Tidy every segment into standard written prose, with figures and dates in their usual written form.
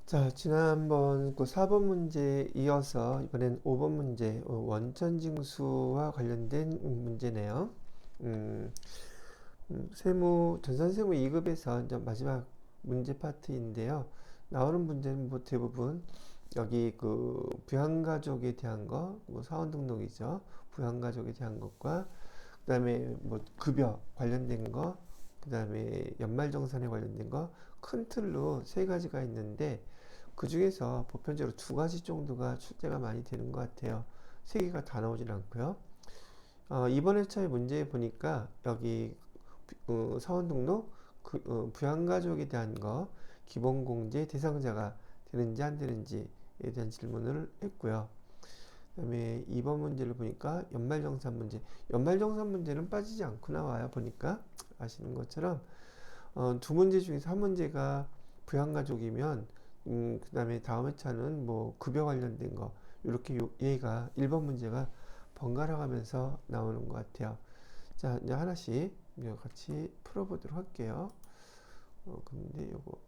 자, 지난번 그 4번 문제 이어서 이번엔 5번 문제, 원천징수와 관련된 문제네요. 음, 전산세무 2급에서 이제 마지막 문제 파트인데요. 나오는 문제는 뭐 대부분 여기 그 부양가족에 대한 거, 뭐 사원 등록이죠. 부양가족에 대한 것과 그다음에 뭐 급여 관련된 거, 그다음에 연말정산에 관련된 거, 큰 틀로 세 가지가 있는데 그 중에서 보편적으로 두 가지 정도가 출제가 많이 되는 것 같아요. 세 개가 다 나오진 않고요. 이번 회차의 문제 보니까 여기 사원 등록, 부양가족에 대한 거, 기본공제 대상자가 되는지 안 되는지에 대한 질문을 했고요. 그다음에 2번 문제를 보니까 연말정산 문제. 연말정산 문제는 빠지지 않고 나와요. 보니까 아시는 것처럼 두 문제 중에서 한 문제가 부양가족이면 그다음에 다음 회차는 뭐 급여 관련된 거 이렇게 얘가 1번 문제가 번갈아 가면서 나오는 것 같아요. 자, 이제 하나씩 같이 풀어보도록 할게요. 근데 요거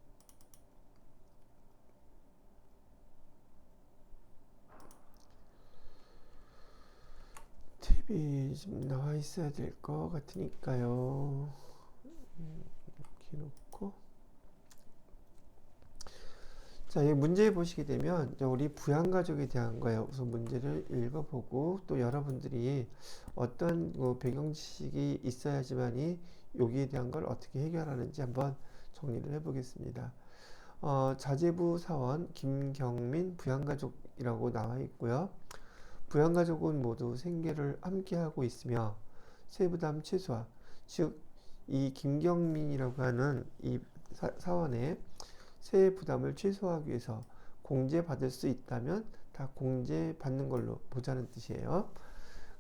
팁이 좀 나와 있어야 될 것 같으니까요. 이렇게 놓고 자, 이 문제 보시게 되면 우리 부양가족에 대한 거예요. 우선 문제를 읽어보고 또 여러분들이 어떤 배경 지식이 있어야지만이 여기에 대한 걸 어떻게 해결하는지 한번 정리를 해보겠습니다. 자재부 사원 김경민 부양가족이라고 나와 있고요. 부양가족은 모두 생계를 함께하고 있으며 세부담 최소화, 즉 이 김경민이라고 하는 이 사원의 세의 부담을 최소화하기 위해서 공제받을 수 있다면 다 공제받는 걸로 보자는 뜻이에요.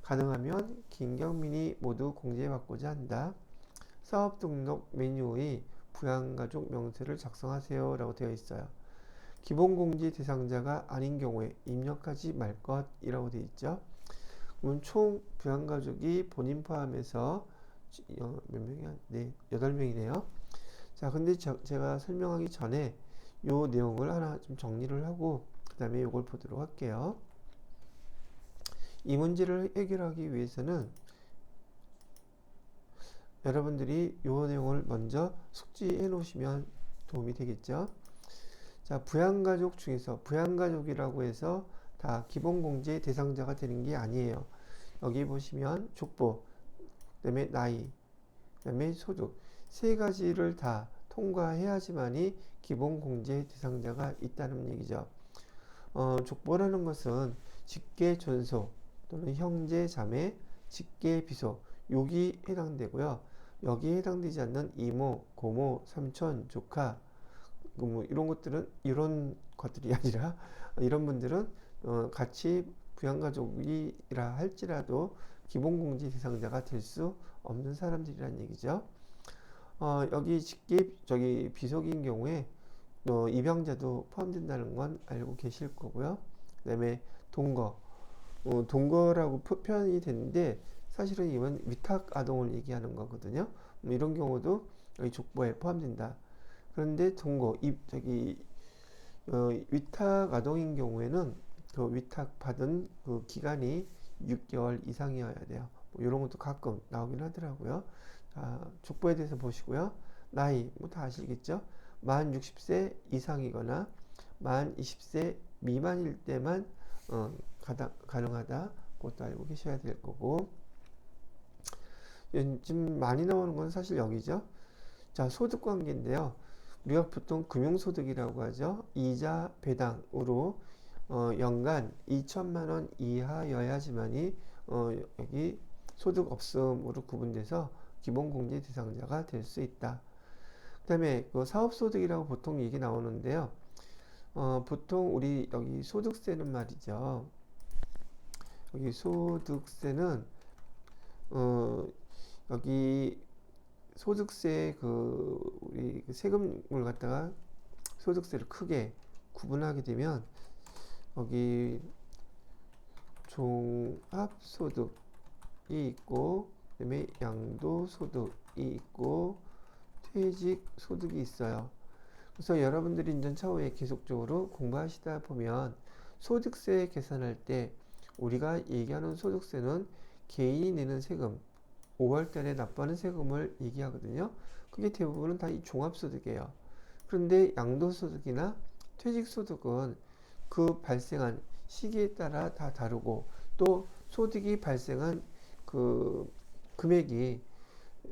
가능하면 김경민이 모두 공제받고자 한다. 사업등록 메뉴의 부양가족 명세를 작성하세요 라고 되어 있어요. 기본공제 대상자가 아닌 경우에 입력하지 말 것이라고 되어 있죠. 그럼 총 부양가족이 본인 포함해서 몇 명이야? 네, 8명이네요. 자, 근데 제가 설명하기 전에 요 내용을 하나 좀 정리를 하고 그 다음에 요걸 보도록 할게요. 이 문제를 해결하기 위해서는 여러분들이 요 내용을 먼저 숙지해 놓으시면 도움이 되겠죠. 자, 부양가족 중에서 부양가족이라고 해서 다 기본공제 대상자가 되는 게 아니에요. 여기 보시면 족보, 그다음에 나이, 그다음에 소득 세 가지를 다 통과해야지만이 기본공제 대상자가 있다는 얘기죠. 족보라는 것은 직계 존속 또는 형제 자매, 직계 비속 여기 해당되고요. 여기에 해당되지 않는 이모, 고모, 삼촌, 조카 뭐 이런 것들은 이런 것들이 아니라 이런 분들은 같이 부양가족이라 할지라도 기본공제 대상자가 될 수 없는 사람들이란 얘기죠. 여기 직계 저기 비속인 경우에 입양자도 포함된다는 건 알고 계실 거고요. 그다음에 동거, 동거라고 표현이 되는데 사실은 이건 위탁 아동을 얘기하는 거거든요. 이런 경우도 여기 족보에 포함된다. 그런데 동거, 위탁 아동인 경우에는 그 위탁 받은 그 기간이 6개월 이상이어야 돼요. 뭐 이런 것도 가끔 나오긴 하더라고요. 자, 족보에 대해서 보시고요. 나이, 뭐 다 아시겠죠? 만 60세 이상이거나 만 20세 미만일 때만 가능하다. 그것도 알고 계셔야 될 거고. 요즘 많이 나오는 건 사실 여기죠. 자, 소득 관계인데요. 우리가 보통 금융소득이라고 하죠. 이자 배당으로 연간 2천만 원 이하여야지만이 여기 소득 없음으로 구분돼서 기본공제 대상자가 될 수 있다. 그 다음에 그 사업소득이라고 보통 얘기 나오는데요. 보통 우리 여기 소득세는 말이죠. 여기 소득세는 여기 소득세 우리 세금을 갖다가 소득세를 크게 구분하게 되면 여기 종합소득이 있고 그다음에 양도소득이 있고 퇴직소득이 있어요. 그래서 여러분들이 이제 차후에 계속적으로 공부하시다 보면 소득세 계산할 때 우리가 얘기하는 소득세는 개인이 내는 세금, 5월 달에 납부하는 세금을 얘기하거든요. 그게 대부분은 다 이 종합소득이에요. 그런데 양도소득이나 퇴직소득은 그 발생한 시기에 따라 다 다르고 또 소득이 발생한 그 금액이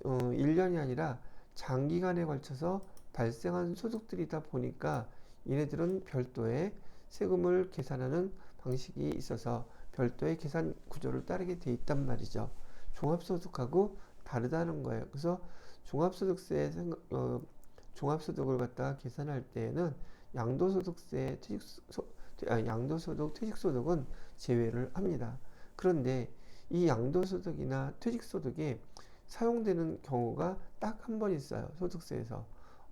1년이 아니라 장기간에 걸쳐서 발생한 소득들이다 보니까 얘네들은 별도의 세금을 계산하는 방식이 있어서 별도의 계산 구조를 따르게 돼 있단 말이죠. 종합소득하고 다르다는 거예요. 그래서 종합소득세 종합소득을 갖다가 계산할 때에는 양도소득세, 양도소득, 퇴직소득은 제외를 합니다. 그런데 이 양도소득이나 퇴직소득이 사용되는 경우가 딱 한 번 있어요. 소득세에서.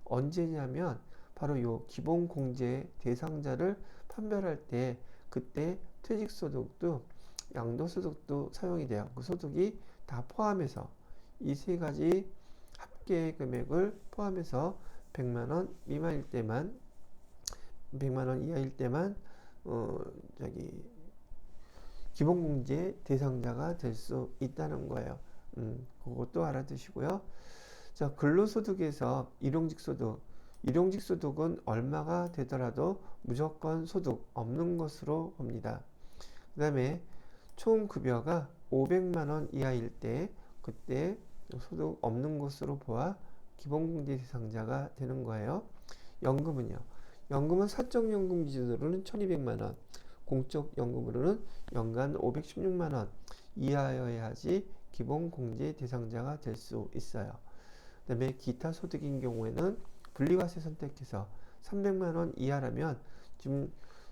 언제냐면 바로 요 기본공제 대상자를 판별할 때 그때 퇴직소득도 양도소득도 사용이 돼요. 그 소득이 다 포함해서 이 세 가지 합계 금액을 포함해서 100만원 미만일 때만 100만원 이하일 때만 저기 기본공제 대상자가 될 수 있다는 거예요. 그것도 알아두시고요. 자, 근로소득에서 일용직소득은 얼마가 되더라도 무조건 소득 없는 것으로 봅니다. 그 다음에 총 급여가 500만원 이하일 때 그때 소득 없는 것으로 보아 기본공제 대상자가 되는 거예요. 연금은요. 연금은 사적연금 기준으로는 1200만원, 공적연금으로는 연간 516만원 이하여야지 기본공제 대상자가 될 수 있어요. 그 다음에 기타 소득인 경우에는 분리과세 선택해서 300만원 이하라면 지금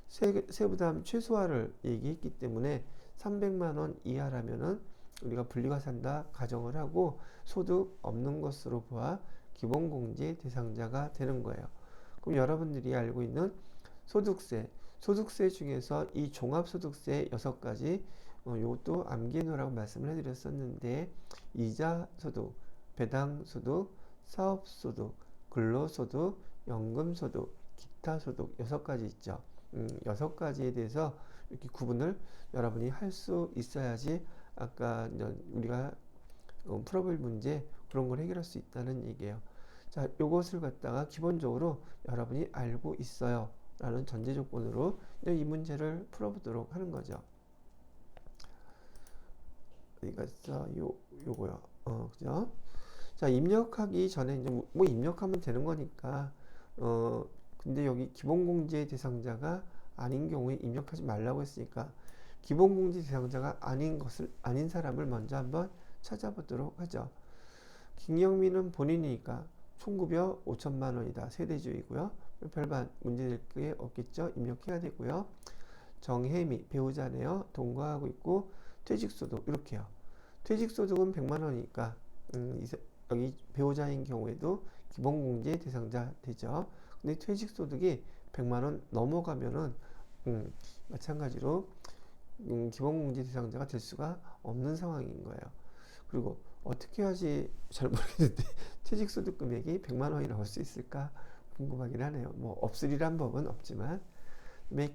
세부담 최소화를 얘기했기 때문에 300만원 이하라면은 우리가 분리과세한다 가정을 하고 소득 없는 것으로 보아 기본공제 대상자가 되는 거예요. 그럼 여러분들이 알고 있는 소득세 중에서 이 종합소득세 6가지 이것도 암기해 놓으라고 말씀을 해드렸었는데 이자소득, 배당소득, 사업소득, 근로소득, 연금소득, 기타소득 6가지 있죠. 6가지에 대해서 이렇게 구분을 여러분이 할 수 있어야지 아까 우리가 풀어볼 문제 그런 걸 해결할 수 있다는 얘기예요. 자, 요것을 갖다가 기본적으로 여러분이 알고 있어요 라는 전제 조건으로 이 문제를 풀어보도록 하는 거죠. 어디가 있어? 요거요. 그죠? 자, 입력하기 전에 이제 뭐 입력하면 되는 거니까 근데 여기 기본공제 대상자가 아닌 경우에 입력하지 말라고 했으니까 기본공제 대상자가 아닌 사람을 먼저 한번 찾아보도록 하죠. 김영민은 본인이니까 총급여 5천만 원이다. 세대주이고요. 별반 문제될 게 없겠죠. 입력해야 되고요. 정혜미 배우자네요. 동거하고 있고 퇴직소득 이렇게요. 퇴직소득은 100만 원이니까 여기 배우자인 경우에도 기본공제 대상자 되죠. 근데 퇴직소득이 100만 원 넘어가면은 마찬가지로 기본공제 대상자가 될 수가 없는 상황인 거예요. 그리고 어떻게 하지 잘 모르겠는데 퇴직소득 금액이 100만 원이 나올 수 있을까 궁금하긴 하네요. 뭐 없으리란 법은 없지만.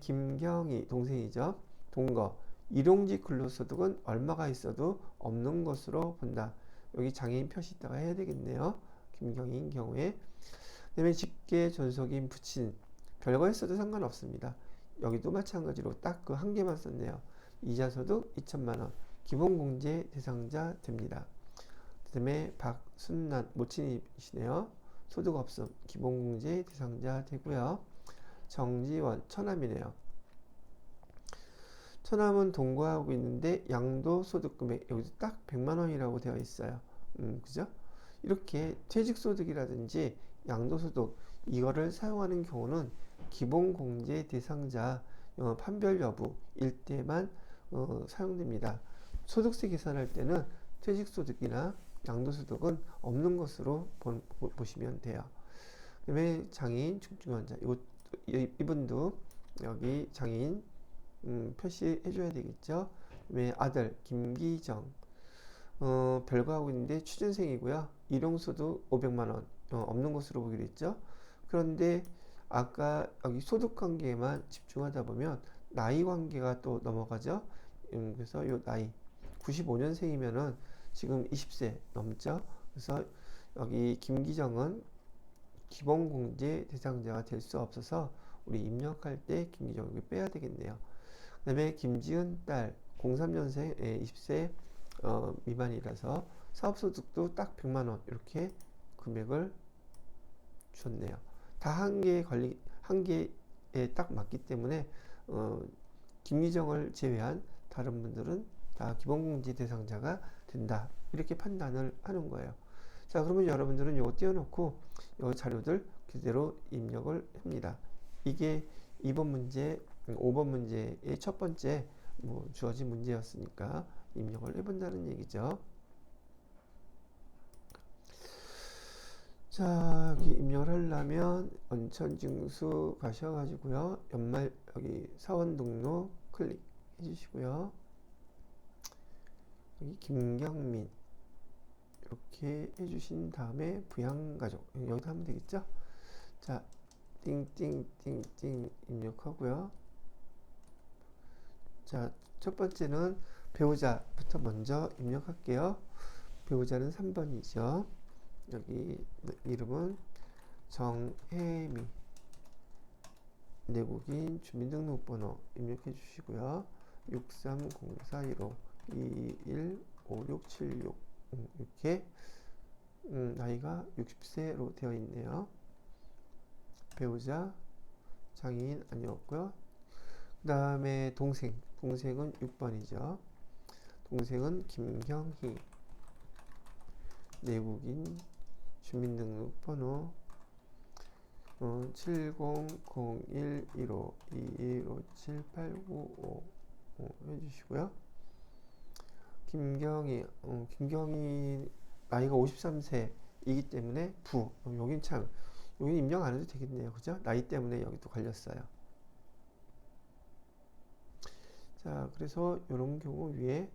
김경희 동생이죠. 동거 일용직 근로소득은 얼마가 있어도 없는 것으로 본다. 여기 장애인 표시 있다가 해야 되겠네요. 김경희인 경우에. 그다음에 직계 존속인 부친 별거 했어도 상관없습니다. 여기도 마찬가지로 딱 그 한 개만 썼네요. 이자소득 2천만 원 기본공제 대상자 됩니다. 그 다음에 박순난 모친이시네요. 소득 없음 기본공제 대상자 되고요. 정지원 처남이네요. 처남은 동거하고 있는데 양도소득금액 여기서 딱 100만 원이라고 되어 있어요. 그죠? 이렇게 퇴직소득이라든지 양도소득 이거를 사용하는 경우는 기본공제 대상자 판별 여부일 때만 사용됩니다. 소득세 계산할 때는 퇴직소득이나 양도소득은 없는 것으로 보시면 돼요. 그 다음에 장애인 중증환자 이분도 여기 장애인 표시해 줘야 되겠죠. 왜 아들 김기정 별거하고 있는데 취준생이고요. 일용소득 500만 원 없는 것으로 보기로 했죠. 그런데 아까 여기 소득 관계에만 집중하다 보면 나이 관계가 또 넘어가죠. 그래서 요 나이 95년생이면은 지금 20세 넘죠. 그래서 여기 김기정은 기본공제 대상자가 될 수 없어서 우리 입력할 때 김기정을 빼야 되겠네요. 그 다음에 김지은 딸 03년생 20세 미만이라서 사업소득도 딱 100만원 이렇게 금액을 줬네요. 다 한 개에 딱 맞기 때문에 김미정을 제외한 다른 분들은 다 기본공제 대상자가 된다. 이렇게 판단을 하는 거예요. 자, 그러면 여러분들은 이거 띄워놓고 이 자료들 그대로 입력을 합니다. 이게 2번 문제, 5번 문제의 첫 번째 주어진 문제였으니까 입력을 해본다는 얘기죠. 자, 여기 입력을 하려면 원천징수 가셔가지고요. 연말 여기 사원 등록 클릭해 주시고요. 여기 김경민 이렇게 해주신 다음에 부양가족 여기다 하면 되겠죠. 자, 띵띵띵띵 입력하고요. 자, 첫 번째는 배우자부터 먼저 입력할게요. 배우자는 3번이죠. 여기 이름은 정혜미, 내국인, 주민등록번호 입력해 주시고요. 630415 215676 이렇게 나이가 60세로 되어 있네요. 배우자 장애인 아니었고요. 그 다음에 동생은 6번이죠. 동생은 김경희, 내국인, 주민등록번호 700115215785 해주시고요. 김경희 나이가 53세이기 때문에 여긴 입력 안 해도 되겠네요. 그죠? 나이 때문에 여기 또 걸렸어요. 자, 그래서 이런 경우 위에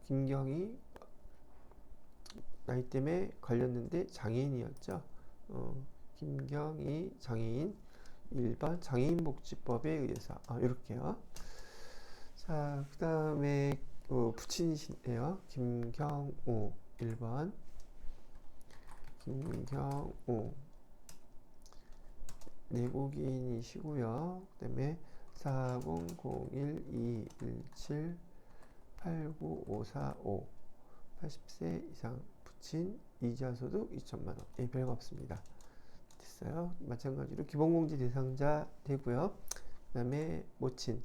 김경희 나이 때문에 걸렸는데 장애인이었죠. 김경희 장애인 1번 장애인복지법에 의해서 이렇게요. 자, 그 다음에 부친이시네요. 김경우 1번 김경우 내국인이시고요. 그 다음에 400121789545 80세 이상 부친 이자소득 2천만원. 별거 없습니다. 됐어요. 마찬가지로 기본공제 대상자 되고요. 그 다음에 모친은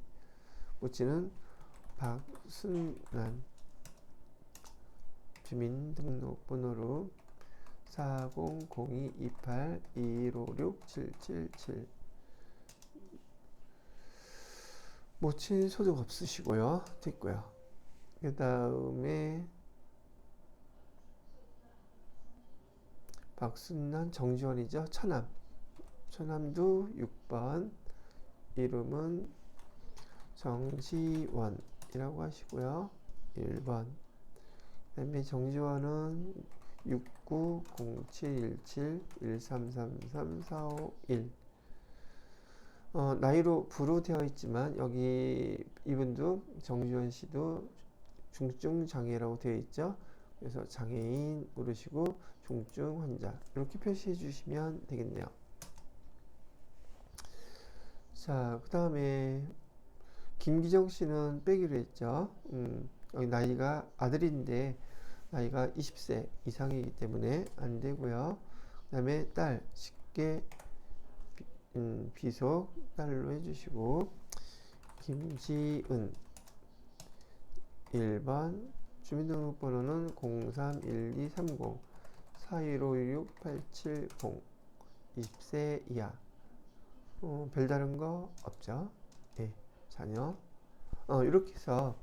박순난, 주민등록번호로 40022821567777 모친 소득 없으시고요. 됐고요. 그 다음에 박순난 정지원이죠. 처남도 6번 이름은 정지원이라고 하시고요. 1번 그 다음에 정지원은 69071713334451 나이로 부로 되어 있지만 여기 이분도 정지원 씨도 중증 장애라고 되어 있죠. 그래서 장애인 누르시고 중증 환자 이렇게 표시해 주시면 되겠네요. 자, 그 다음에 김기정 씨는 빼기로 했죠. 여기 나이가 아들인데 나이가 20세 이상이기 때문에 안 되고요. 그 다음에 딸 쉽게 비속 딸로 해주시고 김지은 1번 주민등록번호는 031230 4156870 20세 이하 별다른 거 없죠. 네, 자녀 이렇게 해서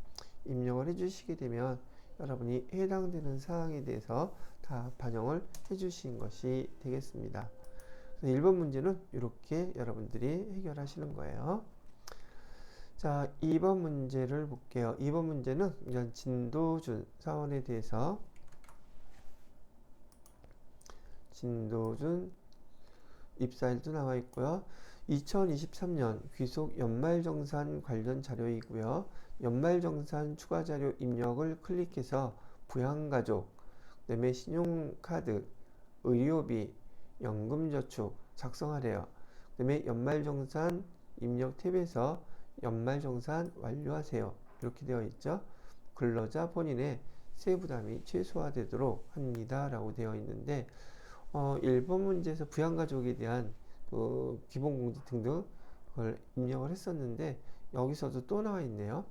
입력을 해주시게 되면 여러분이 해당되는 사항에 대해서 다 반영을 해주신 것이 되겠습니다. 1번 문제는 이렇게 여러분들이 해결하시는 거예요. 자, 2번 문제를 볼게요. 2번 문제는 이런 진도준 사원에 대해서 진도준 입사일도 나와 있고요. 2023년 귀속 연말정산 관련 자료이고요. 연말정산 추가 자료 입력을 클릭해서 부양가족, 그다음에 신용카드, 의료비, 연금저축 작성하래요. 그다음에 연말정산 입력 탭에서 연말정산 완료하세요. 이렇게 되어 있죠. 근로자 본인의 세부담이 최소화되도록 합니다. 라고 되어 있는데 1번 문제에서 부양가족에 대한 그 기본공제 등등 그걸 입력을 했었는데 여기서도 또 나와 있네요.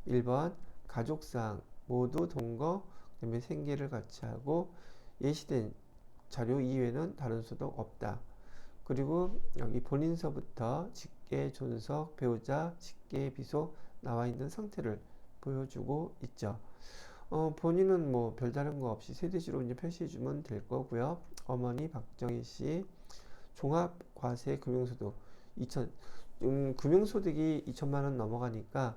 1번 가족상 모두 동거 그다음에 생계를 같이 하고 예시된 자료 이외에는 다른 소득 없다. 그리고 여기 본인서부터 직계, 존속, 배우자, 직계, 비속 나와 있는 상태를 보여주고 있죠. 본인은 뭐 별다른 거 없이 세대주로 이제 표시해주면 될 거고요. 어머니 박정희 씨 종합과세 금융소득 2천 금융소득이 2천만 원 넘어가니까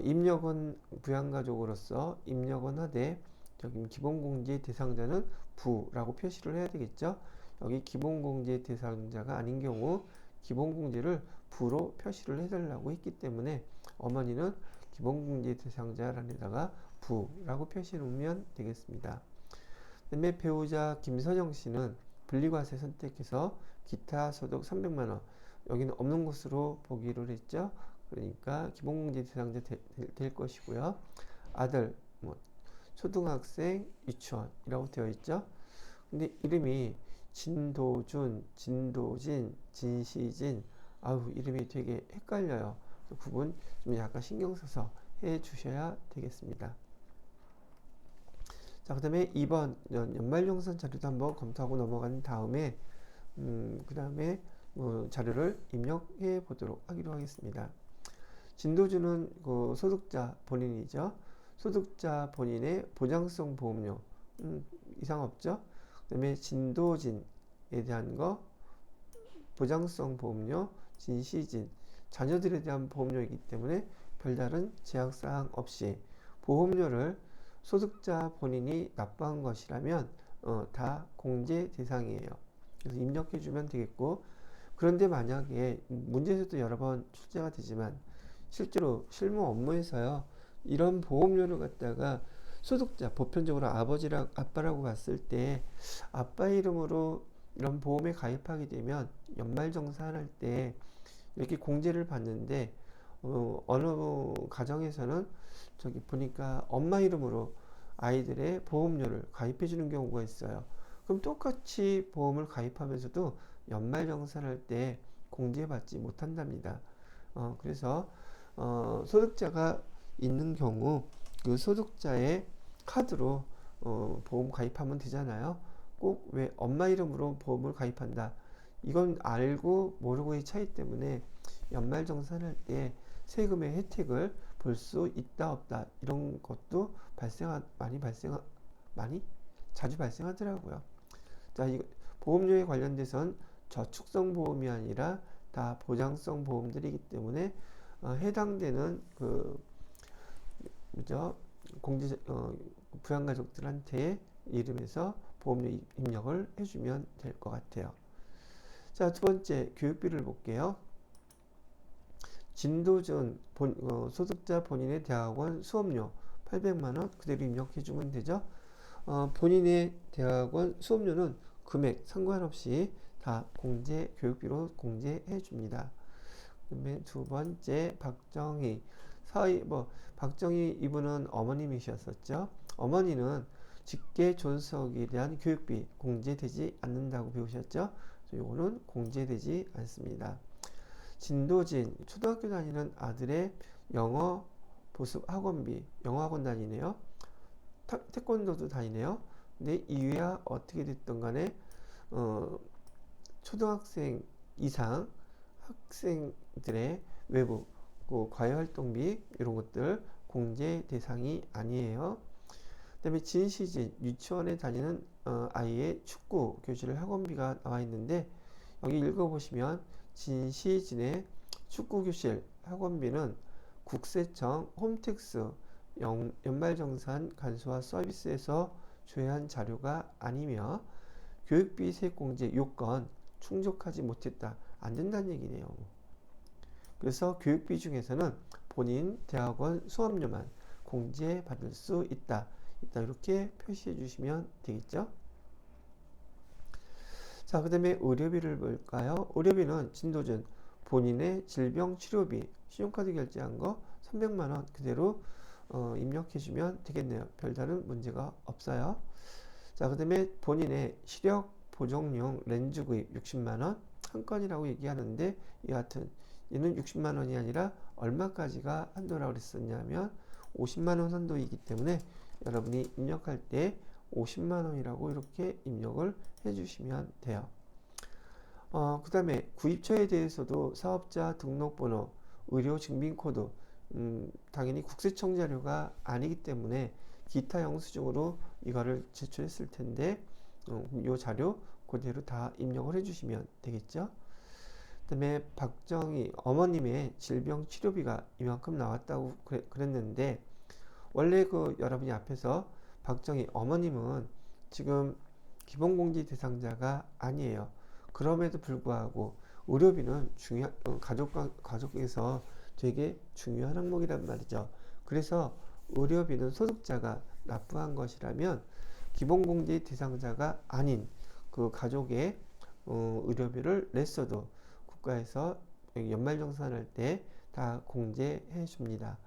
입력은 부양가족으로서 입력은 하되 여기 기본공제 대상자는 부라고 표시를 해야 되겠죠. 여기 기본공제 대상자가 아닌 경우 기본공제를 부로 표시를 해달라고 했기 때문에 어머니는 기본공제 대상자란에다가 부라고 표시해 놓으면 되겠습니다. 그다음에 배우자 김선영 씨는 분리과세 선택해서 기타 소득 300만원 여기는 없는 것으로 보기로 했죠. 그러니까 기본공제 대상자 될 것이고요. 아들 뭐 초등학생 유치원이라고 되어 있죠. 근데 이름이 진도준, 진도진, 진시진 아우 이름이 되게 헷갈려요. 그 부분 좀 약간 신경 써서 해 주셔야 되겠습니다. 자, 그 다음에 2번 연말정산 자료도 한번 검토하고 넘어간 다음에 그 다음에 자료를 입력해 보도록 하기로 하겠습니다. 진도주는 그 소득자 본인이죠. 소득자 본인의 보장성 보험료 이상 없죠. 그 다음에 진도진에 대한 거 보장성 보험료, 진시진 자녀들에 대한 보험료이기 때문에 별다른 제약사항 없이 보험료를 소득자 본인이 납부한 것이라면 다 공제 대상이에요. 그래서 입력해 주면 되겠고, 그런데 만약에 문제에서도 여러 번 출제가 되지만 실제로 실무 업무에서요 이런 보험료를 갖다가 소득자 보편적으로 아버지랑 아빠라고 봤을 때 아빠 이름으로 이런 보험에 가입하게 되면 연말정산할 때 이렇게 공제를 받는데 어느 가정에서는 저기 보니까 엄마 이름으로 아이들의 보험료를 가입해 주는 경우가 있어요. 그럼 똑같이 보험을 가입하면서도 연말정산할 때 공제받지 못한답니다. 그래서 소득자가 있는 경우 그 소득자의 카드로 보험 가입하면 되잖아요. 꼭 왜 엄마 이름으로 보험을 가입한다. 이건 알고 모르고의 차이 때문에 연말정산할 때 세금의 혜택을 볼 수 있다 없다 이런 것도 많이 자주 발생하더라고요. 자, 이 보험료에 관련돼선 저축성 보험이 아니라 다 보장성 보험들이기 때문에 해당되는 그 그죠? 공제 부양가족들한테 이름에서 보험료 입력을 해주면 될 것 같아요. 자, 두 번째 교육비를 볼게요. 진도준 소득자 본인의 대학원 수업료 800만원 그대로 입력해주면 되죠. 본인의 대학원 수업료는 금액 상관없이 다 교육비로 공제해 줍니다. 그다음에 두 번째 박정희 박정희 이분은 어머님이셨었죠. 어머니는 직계 존속에 대한 교육비 공제되지 않는다고 배우셨죠. 요거는 공제되지 않습니다. 진도진 초등학교 다니는 아들의 영어 보습 학원비 영어 학원 다니네요. 태권도도 다니네요. 근데 이유야 어떻게 됐든 간에 초등학생 이상 학생들의 외부 과외활동비 이런 것들 공제 대상이 아니에요. 그 다음에 진시진 유치원에 다니는 아이의 축구 교실 학원비가 나와 있는데 여기 읽어보시면 진시진의 축구 교실 학원비는 국세청 홈택스 연말정산 간소화 서비스에서 조회한 자료가 아니며 교육비 세액공제 요건 충족하지 못했다. 안 된다는 얘기네요. 그래서 교육비 중에서는 본인 대학원 수업료만 공제받을 수 있다. 이렇게 표시해 주시면 되겠죠. 자, 그 다음에 의료비를 볼까요? 의료비는 진도준 본인의 질병 치료비 신용카드 결제한 거 300만원 그대로 입력해 주면 되겠네요. 별다른 문제가 없어요. 자, 그 다음에 본인의 시력 보정용 렌즈 구입 60만원 한 건이라고 얘기하는데, 여하튼 얘는 60만원이 아니라 얼마까지가 한도라고 그랬었냐면 50만원 한도이기 때문에 여러분이 입력할 때 50만원이라고 이렇게 입력을 해주시면 돼요. 그 다음에 구입처에 대해서도 사업자 등록번호, 의료증빙코드, 당연히 국세청 자료가 아니기 때문에 기타 영수증으로 이거를 제출했을 텐데 이 자료 그대로 다 입력을 해주시면 되겠죠. 그 다음에 박정희 어머님의 질병 치료비가 이만큼 나왔다고 그랬는데, 원래 그 여러분이 앞에서 박정희 어머님은 지금 기본공제 대상자가 아니에요. 그럼에도 불구하고 의료비는 가족에서 되게 중요한 항목이란 말이죠. 그래서 의료비는 소득자가 납부한 것이라면 기본공제 대상자가 아닌 그 가족의 의료비를 냈어도 국가에서 연말정산할 때 다 공제해 줍니다.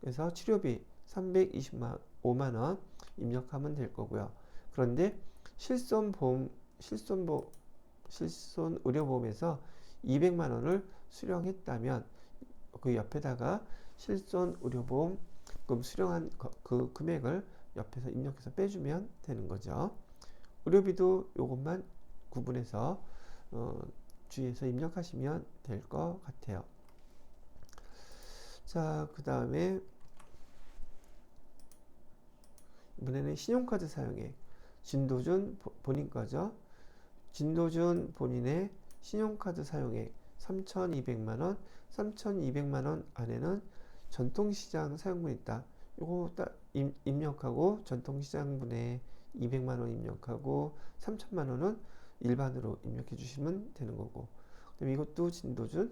그래서 치료비 325만원 입력하면 될 거고요. 그런데 실손의료보험에서 200만원을 수령했다면 그 옆에다가 실손의료보험금 수령한 그 금액을 옆에서 입력해서 빼주면 되는 거죠. 의료비도 이것만 구분해서 주의해서 입력하시면 될 것 같아요. 자, 그 다음에 이번에는 신용카드 사용액. 진도준 본인 거죠. 진도준 본인의 신용카드 사용액 3,200만원, 3,200만원 안에는 전통시장 사용분 있다. 요거 딱 입력하고 전통시장분에 200만원 입력하고 3,000만원은 일반으로 입력해 주시면 되는 거고, 그다음에 이것도 진도준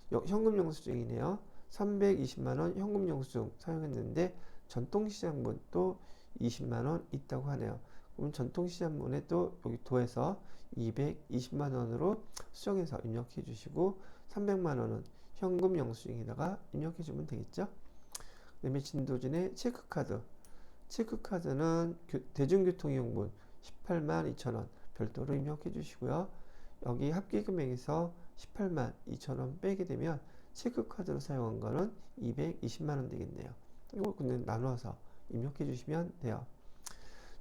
현금 영수증이네요. 320만원 현금 영수증 사용했는데 전통시장분 또 20만원 있다고 하네요. 그럼 전통시장분에 또 여기 도에서 220만원으로 수정해서 입력해 주시고 300만원은 현금 영수증에다가 입력해 주면 되겠죠. 그 다음에 진도준의 체크카드. 체크카드는 대중교통이용분 18만 2천원 별도로 입력해 주시고요. 여기 합계금액에서 18만 2천원 빼게 되면 체크카드로 사용한 거는 220만원 되겠네요. 이거 근데 나눠서 입력해 주시면 돼요.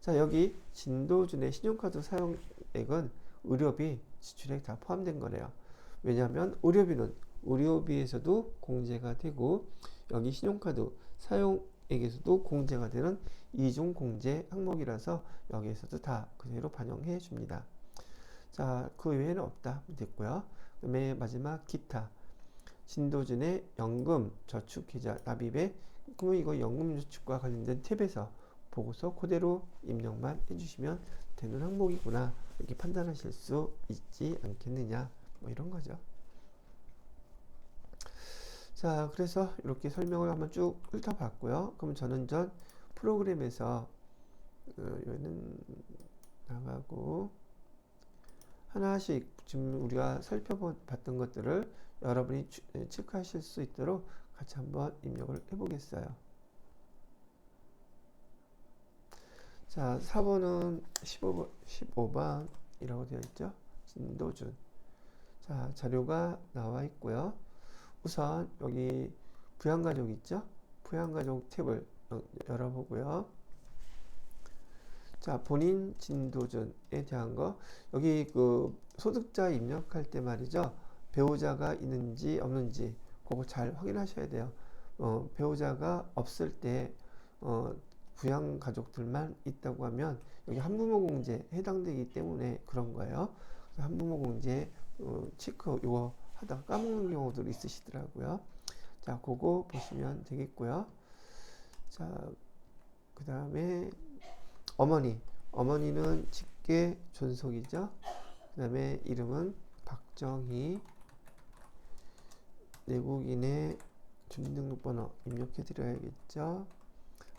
자, 여기 진도준의 신용카드 사용액은 의료비 지출액 다 포함된 거래요. 왜냐하면 의료비는 의료비에서도 공제가 되고 여기 신용카드 사용액에서도 공제가 되는 이중 공제 항목이라서 여기에서도 다 그대로 반영해 줍니다. 자, 그 외에는 없다 됐고요. 그다음에 마지막 기타. 진도준의 연금 저축계좌 납입액. 그러면 이거 연금 저축과 관련된 탭에서 보고서 그대로 입력만 해주시면 되는 항목이구나 이렇게 판단하실 수 있지 않겠느냐, 뭐 이런 거죠. 자, 그래서 이렇게 설명을 한번 쭉 훑어봤고요. 그럼 저는 전 프로그램에서 여기는 나가고 하나씩 지금 우리가 살펴봤던 것들을 여러분이 체크하실 수 있도록 같이 한번 입력을 해보겠어요. 자, 4번은 15번이라고 되어 있죠. 진도준. 자, 자료가 나와 있고요. 우선 여기 부양가족 있죠. 부양가족 탭을 열어보고요. 자, 본인 진도준에 대한 거, 여기 그 소득자 입력할 때 말이죠. 배우자가 있는지 없는지 그거 잘 확인하셔야 돼요. 배우자가 없을 때 부양 가족들만 있다고 하면 여기 한부모 공제 해당되기 때문에 그런 거예요. 한부모 공제 체크 이거 하다가 까먹는 경우도 있으시더라고요. 자, 그거 보시면 되겠고요. 자, 그 다음에 어머니는 국계 존속이죠. 그 다음에 이름은 박정희. 내국인의 주민등록번호 입력해 드려야겠죠.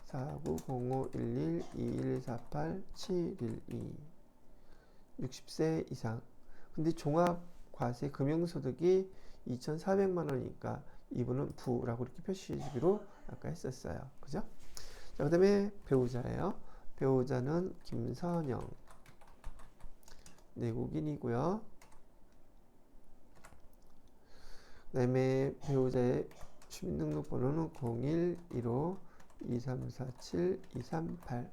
49051121487112. 60세 이상. 근데 종합과세 금융소득이 2,400만 원이니까 이분은 부라고 이렇게 표시해주기로 아까 했었어요. 그죠? 자, 그 다음에 배우자예요. 배우자는 김선영. 내국인이고요. 그 다음에 배우자의 주민등록번호는 01152347-238.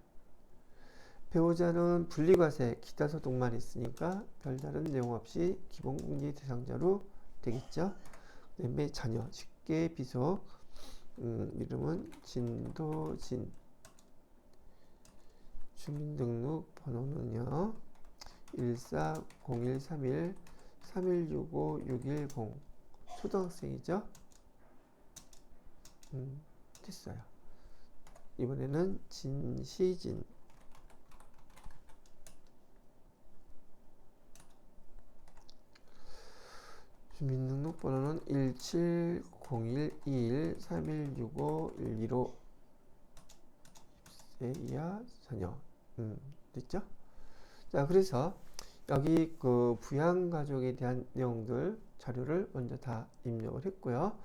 배우자는 분리과세 기타소득만 있으니까 별다른 내용 없이 기본공제 대상자로 되겠죠. 그 다음에 자녀 직계 비속. 이름은 진도진. 주민등록번호는요 14013131656110. 초등학생이죠. 됐어요. 이번에는 진시진. 주민등록번호는 17012131651115. 10세 이하 자녀. 됐죠? 자, 그래서 여기 그 부양가족에 대한 내용들 자료를 먼저 다 입력을 했고요.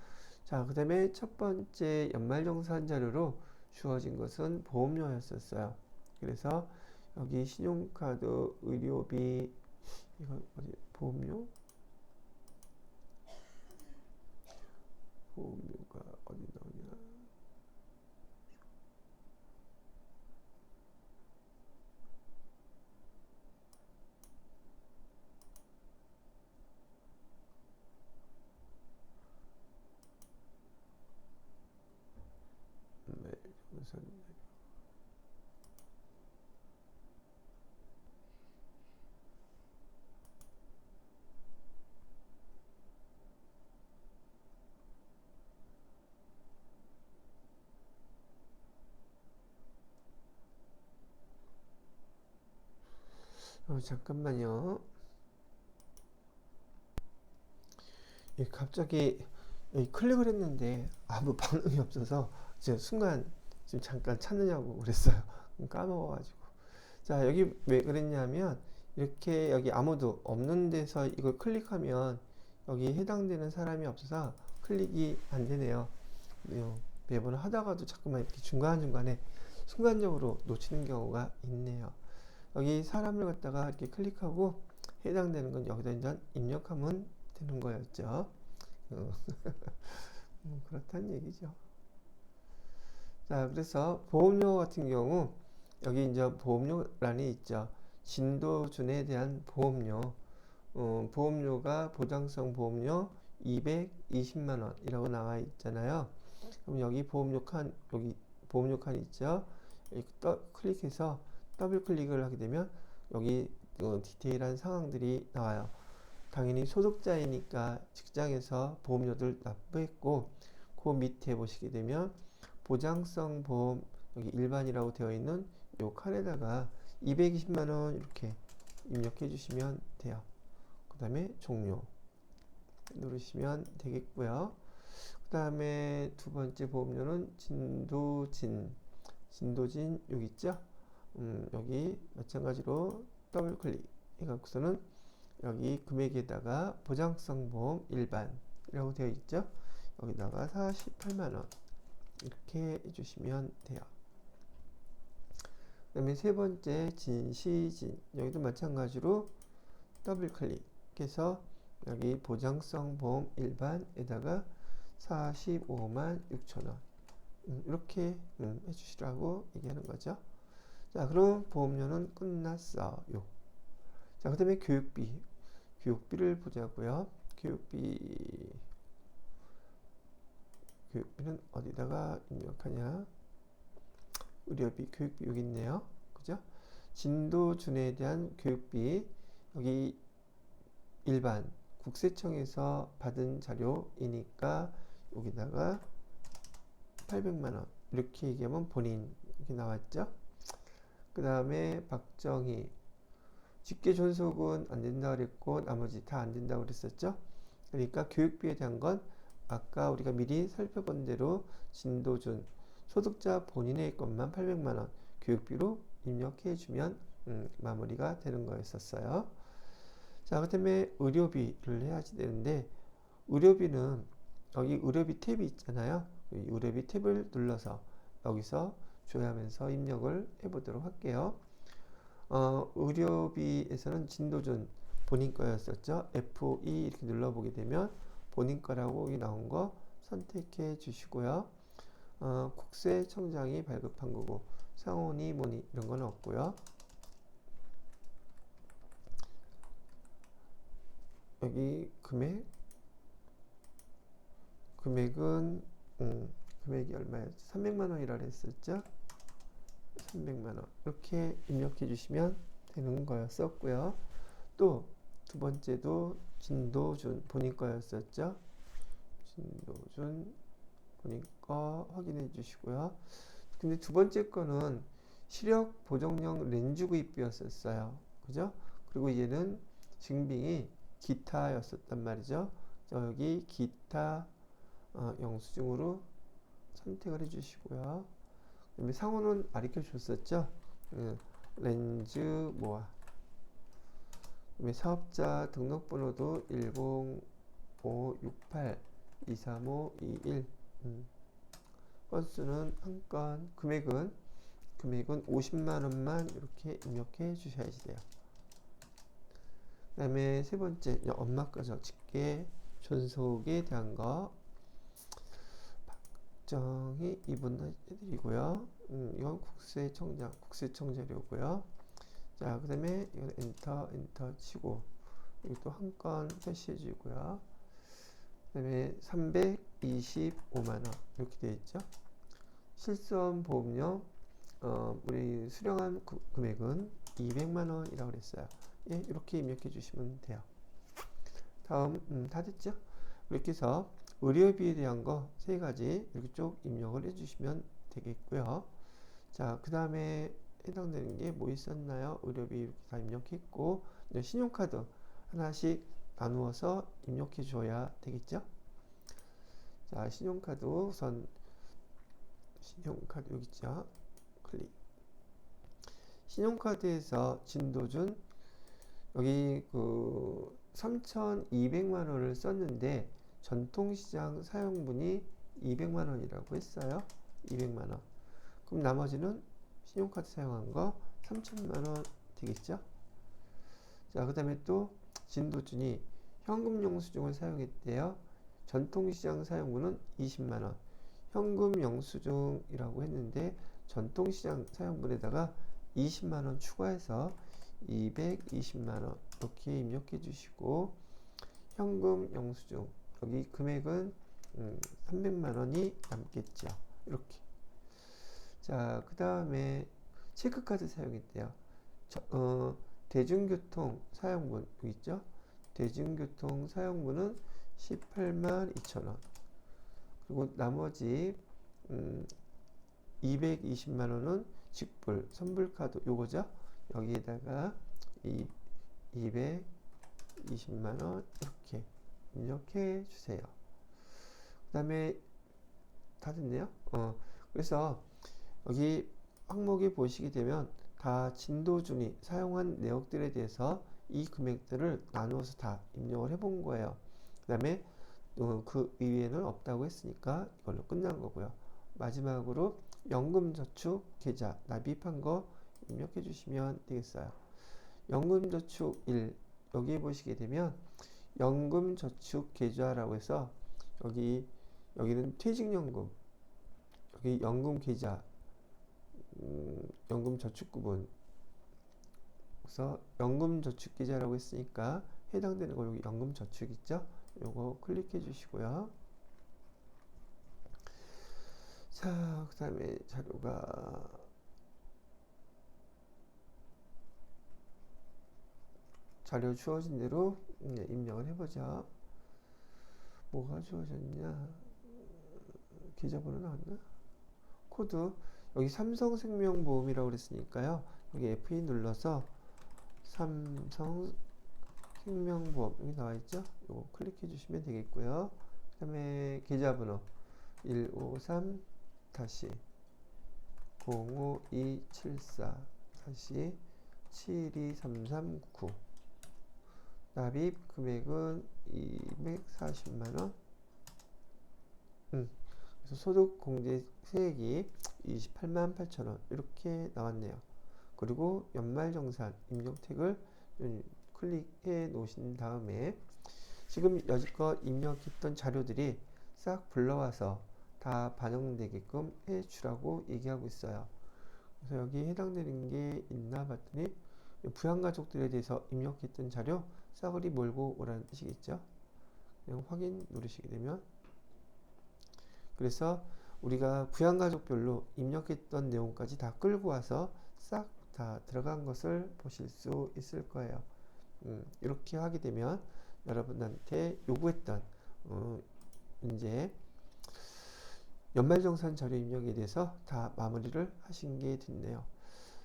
자, 그 다음에 첫 번째 연말정산 자료로 주어진 것은 보험료였었어요. 그래서 여기 신용카드, 의료비, 이거 어디 보험료가 어디 나오냐? 네, 우선 잠깐만요. 예, 갑자기 클릭을 했는데 아무 반응이 없어서 제가 순간 지금 잠깐 찾느냐고 그랬어요. 까먹어가지고. 자, 여기 왜 그랬냐면 이렇게 여기 아무도 없는 데서 이걸 클릭하면 여기 해당되는 사람이 없어서 클릭이 안 되네요. 매번 하다가도 자꾸만 이렇게 중간중간에 순간적으로 놓치는 경우가 있네요. 여기 사람을 갖다가 이렇게 클릭하고 해당되는 건 여기다 일단 입력하면 되는 거였죠. 그렇다는 얘기죠. 자, 그래서 보험료 같은 경우 여기 이제 보험료란이 있죠. 진도준에 대한 보험료. 보험료가 보장성 보험료 220만 원이라고 나와 있잖아요. 그럼 여기 보험료 칸, 여기 보험료 칸 있죠. 클릭해서 더블 클릭을 하게 되면 여기 디테일한 상황들이 나와요. 당연히 소득자이니까 직장에서 보험료들 납부했고, 그 밑에 보시게 되면 보장성 보험 여기 일반이라고 되어 있는 요 칸에다가 220만 원 이렇게 입력해 주시면 돼요. 그 다음에 종료 누르시면 되겠고요. 그 다음에 두 번째 보험료는 진도진 여기 있죠. 여기 마찬가지로 더블 클릭 해갖고서는 여기 금액에다가 보장성 보험 일반이라고 되어 있죠. 여기다가 48만 원 이렇게 해주시면 돼요. 그 다음에 세 번째 진시진 여기도 마찬가지로 더블 클릭해서 여기 보장성 보험 일반에다가 45만 6천 원 이렇게 해주시라고 얘기하는 거죠. 자, 그럼 보험료는 끝났어요. 자, 그 다음에 교육비를 보자고요. 교육비는 어디다가 입력하냐? 의료비, 교육비 여기 있네요. 그죠? 진도준에 대한 교육비 여기 일반 국세청에서 받은 자료이니까 여기다가 800만 원 이렇게 얘기하면 본인 이렇게 나왔죠. 그 다음에 박정희 직계 존속은 안 된다 그랬고 나머지 다 안 된다고 그랬었죠. 그러니까 교육비에 대한 건 아까 우리가 미리 살펴본 대로 진도준 소득자 본인의 것만 800만 원 교육비로 입력해 주면 마무리가 되는 거였었어요. 자, 그다음에 의료비를 해야지 되는데 의료비는 여기 의료비 탭이 있잖아요. 이 의료비 탭을 눌러서 여기서 조회하면서 입력을 해보도록 할게요. 의료비에서는 진도준 본인 거였었죠. F2 이렇게 눌러보게 되면 본인 거라고 여기 나온 거 선택해 주시고요. 국세청장이 발급한 거고 상온이 뭐니 이런 건 없고요. 여기 금액은 금액이 얼마였죠? 300만 원이라 그랬었죠? 300만 원 이렇게 입력해 주시면 되는 거였었고요. 또 두 번째도 진도준 본인 거였었죠? 진도준 본인 거 확인해 주시고요. 근데 두 번째 거는 시력 보정용 렌즈 구입비였었어요. 그죠? 그리고 얘는 증빙이 기타였었단 말이죠. 여기 기타 영수증으로 선택을 해 주시고요. 그다음에 상호는 가르쳐 줬었죠. 렌즈 모아. 그다음에 사업자 등록번호도 10568-23521. 건수는 한 건, 금액은 50만 원만 이렇게 입력해 주셔야지 돼요. 그다음에 세 번째 엄마 거죠. 직계 존속에 대한 거 박정희 이분 해드리고요. 이건 국세청자료고요. 자, 그 다음에 이건 엔터 치고 이것도 한 건 표시해 주고요. 그 다음에 325만 원 이렇게 되어 있죠. 실손 보험료 우리 수령한 금액은 200만 원이라고 그랬어요. 예, 이렇게 입력해 주시면 돼요. 다음 다 됐죠? 이렇게 해서 의료비에 대한 거 세 가지 이렇게 쭉 입력을 해 주시면 되겠고요. 자, 그 다음에 해당되는 게 뭐 있었나요? 의료비 이렇게 다 입력했고 신용카드 하나씩 나누어서 입력해 줘야 되겠죠? 자, 신용카드 우선 신용카드 여기 있죠? 클릭. 신용카드에서 진도준 여기 3,200만 원을 썼는데 전통시장 사용분이 200만 원이라고 했어요. 200만 원. 그럼 나머지는 신용카드 사용한 거 3천만 원 되겠죠? 자, 그 다음에 또 진도준이 현금 영수증을 사용했대요. 전통시장 사용분은 20만 원. 현금 영수증이라고 했는데 전통시장 사용분에다가 20만 원 추가해서 220만 원 이렇게 입력해 주시고 현금 영수증 여기 금액은 300만 원이 남겠죠. 이렇게. 자, 그 다음에 체크카드 사용했대요. 대중교통 사용분 여기 있죠. 대중교통 사용분은 18만 2천 원. 그리고 나머지 220만 원은 직불 선불카드 요거죠. 여기에다가 220만 원 이렇게 입력해 주세요. 그 다음에 다 됐네요. 그래서 여기 항목에 보시게 되면 다 진도준이 사용한 내역들에 대해서 이 금액들을 나누어서 다 입력을 해본 거예요. 그 다음에 그 이외에는 없다고 했으니까 이걸로 끝난 거고요. 마지막으로 연금저축 계좌 납입한 거 입력해 주시면 되겠어요. 연금저축 1 여기 보시게 되면 연금저축 계좌라고 해서 여기는 퇴직연금 여기 연금계좌 연금저축구분 그래서 연금저축계좌라고 했으니까 해당되는 거 여기 연금저축 있죠? 요거 클릭해 주시고요. 자, 그 다음에 자료가 자료 주어진 대로 입력을 해보자. 뭐가 주어졌냐? 계좌번호 나왔나? 코드 여기 삼성생명보험이라고 그랬으니까요. 여기 F2 눌러서 삼성 생명보험 여기 나와 있죠? 이거 클릭해 주시면 되겠고요. 그 다음에 계좌번호 153 05274 72339 납입 금액은 240만원. 그래서 소득 공제 세액이 28만 8천원 이렇게 나왔네요. 그리고 연말정산 입력택을 클릭해 놓으신 다음에 지금 여지껏 입력했던 자료들이 싹 불러와서 다 반영되게끔 해주라고 얘기하고 있어요. 그래서 여기 해당되는 게 있나 봤더니 부양가족들에 대해서 입력했던 자료 싸그리 몰고 오라는 뜻이겠죠. 그냥 확인 누르시게 되면, 그래서 우리가 부양가족별로 입력했던 내용까지 다 끌고 와서 싹 다 들어간 것을 보실 수 있을 거예요. 이렇게 하게 되면 여러분한테 요구했던 이제 연말정산 자료 입력에 대해서 다 마무리를 하신 게 됐네요.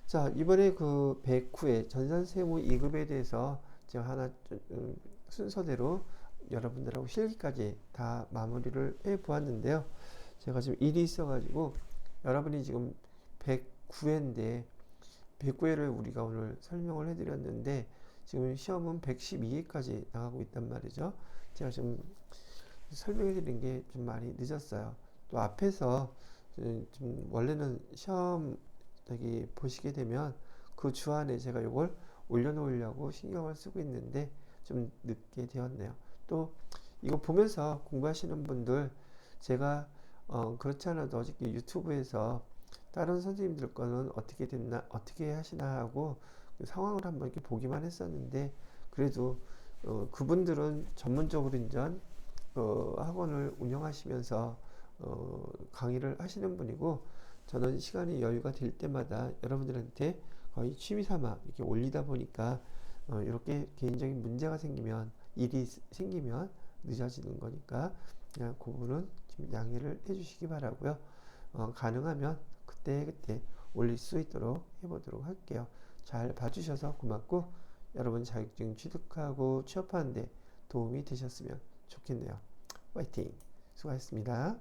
자, 이번에 그 109회 전산세무 2급에 대해서 제가 하나 순서대로 여러분들하고 실기까지 다 마무리를 해 보았는데요. 제가 지금 일이 있어가지고 여러분이 지금 109회인데 109회를 우리가 오늘 설명을 해드렸는데 지금 시험은 112회까지 나가고 있단 말이죠. 제가 지금 설명해 드린 게 좀 많이 늦었어요. 또 앞에서 좀 원래는 시험 저기 보시게 되면 그 주 안에 제가 이걸 올려놓으려고 신경을 쓰고 있는데 좀 늦게 되었네요. 또 이거 보면서 공부하시는 분들 제가 그렇지 않아도 어저께 유튜브에서 다른 선생님들 거는 어떻게 됐나 어떻게 하시나 하고 그 상황을 한번 이렇게 보기만 했었는데 그래도 그분들은 전문적으로 인전 학원을 운영하시면서 강의를 하시는 분이고 저는 시간이 여유가 될 때마다 여러분들한테 거의 취미 삼아 이렇게 올리다 보니까 이렇게 개인적인 문제가 생기면 일이 생기면 늦어지는 거니까 그냥 그 부분은 좀 양해를 해주시기 바라고요. 가능하면 그때 올릴 수 있도록 해보도록 할게요. 잘 봐주셔서 고맙고 여러분 자격증 취득하고 취업하는데 도움이 되셨으면 좋겠네요. 화이팅! 수고하셨습니다.